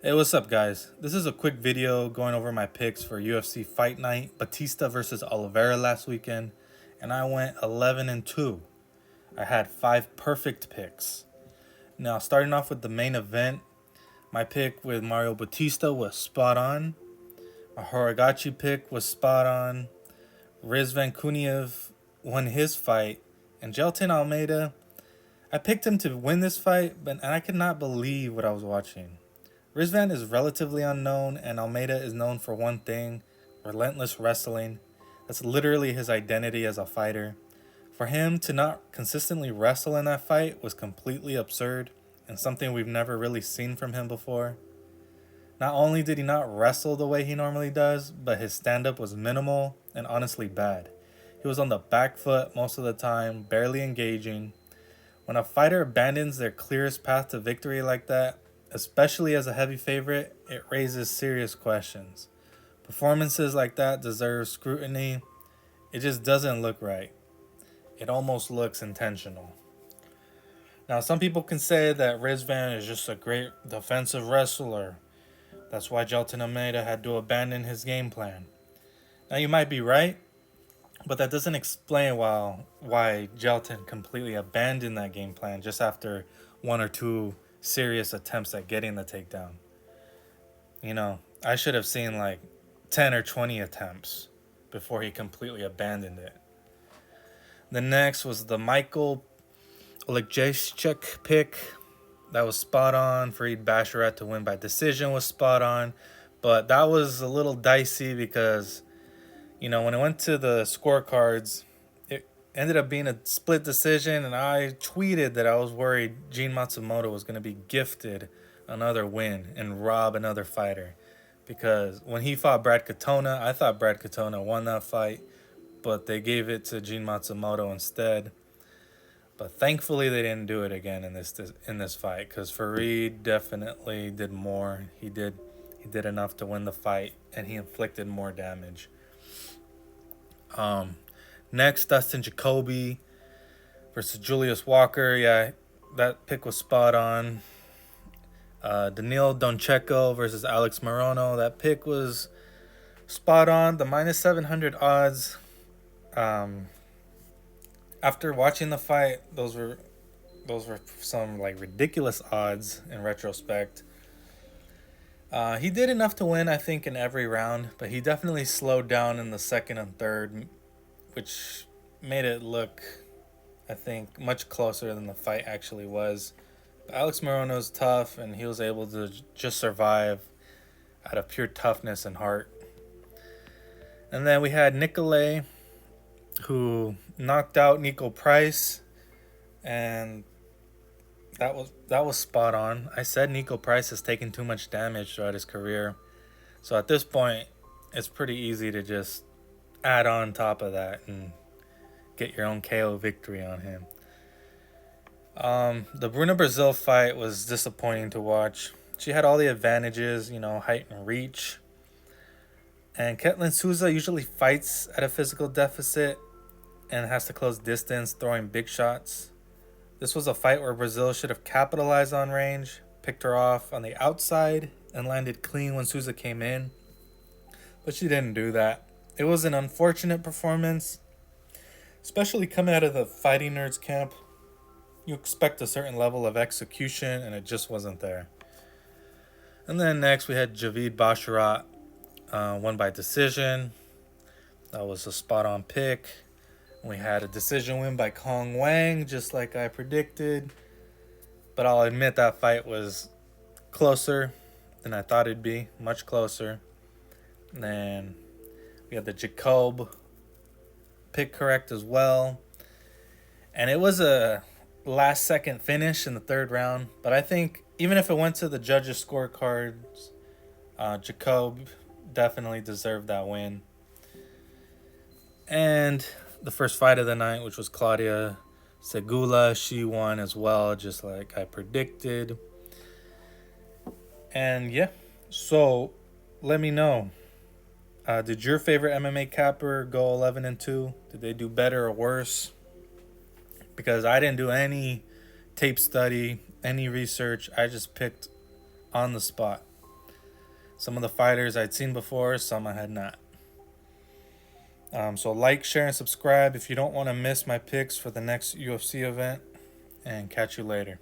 Hey, what's up, guys? This is a quick video going over my picks for UFC Fight Night, Batista versus Oliveira last weekend, and I went 11-2. I had 5 perfect picks. Now, starting off with the main event, my pick with Mario Batista was spot on. My Horiguchi pick was spot on. Rizvan Kuniev won his fight, and Gelton Almeida, I picked him to win this fight, and I could not believe what I was watching. Rizvan is relatively unknown, and Almeida is known for one thing: relentless wrestling. That's literally his identity as a fighter. For him to not consistently wrestle in that fight was completely absurd and something we've never really seen from him before. Not only did he not wrestle the way he normally does, but his stand up was minimal and honestly bad. He was on the back foot most of the time, barely engaging. When a fighter abandons their clearest path to victory like that, especially as a heavy favorite, it raises serious questions. Performances like that deserve scrutiny. It just doesn't look right. It almost looks intentional. Now, some people can say that Rizvan is just a great defensive wrestler. That's why Gelton Almeida had to abandon his game plan. Now, you might be right, but that doesn't explain why Gelton completely abandoned that game plan just after one or two serious attempts at getting the takedown. I should have seen like 10 or 20 attempts before he completely abandoned it. The next was the Michael Oleksiejczuk pick. That was spot on. Fareed Basharat to win by decision was spot on. But that was a little dicey because, when it went to the scorecards, it ended up being a split decision. And I tweeted that I was worried Gene Matsumoto was going to be gifted another win and rob another fighter. Because when he fought Brad Katona, I thought Brad Katona won that fight, but they gave it to Gene Matsumoto instead. But thankfully, they didn't do it again in this fight, because Fareed definitely did more. He did enough to win the fight, and he inflicted more damage. Next, Dustin Jacoby versus Julius Walker. Yeah, that pick was spot on. Danil Doncheko versus Alex Morono. That pick was spot on. The minus 700 odds. After watching the fight, those were some like ridiculous odds in retrospect. He did enough to win, I think, in every round, but he definitely slowed down in the second and third, which made it look, I think, much closer than the fight actually was. But Alex Morono's tough, and he was able to just survive out of pure toughness and heart. And then we had Nicolay, who knocked out Nico Price, and that was spot on. I said Nico Price has taken too much damage throughout his career, so at this point, it's pretty easy to just add on top of that and get your own KO victory on him. The Bruna Brazil fight was disappointing to watch. She had all the advantages, height and reach. And Ketlin Souza usually fights at a physical deficit and has to close distance, throwing big shots. This was a fight where Brazil should have capitalized on range, picked her off on the outside, and landed clean when Souza came in. But she didn't do that. It was an unfortunate performance, especially coming out of the Fighting Nerds camp. You expect a certain level of execution, and it just wasn't there. And then next we had Javid Basharat, won by decision. That was a spot-on pick. We had a decision win by Kong Wang, just like I predicted. But I'll admit that fight was closer than I thought it'd be, much closer. And then we had the Jacob pick correct as well. And it was a last-second finish in the third round. But I think even if it went to the judges' scorecards, Jacob definitely deserved that win. And the first fight of the night, which was Claudia Segula, she won as well, just like I predicted. And yeah, so let me know. Did your favorite MMA capper go 11-2? Did they do better or worse? Because I didn't do any tape study, any research. I just picked on the spot. Some of the fighters I'd seen before, some I had not. So like, share, and subscribe if you don't want to miss my picks for the next UFC event. And catch you later.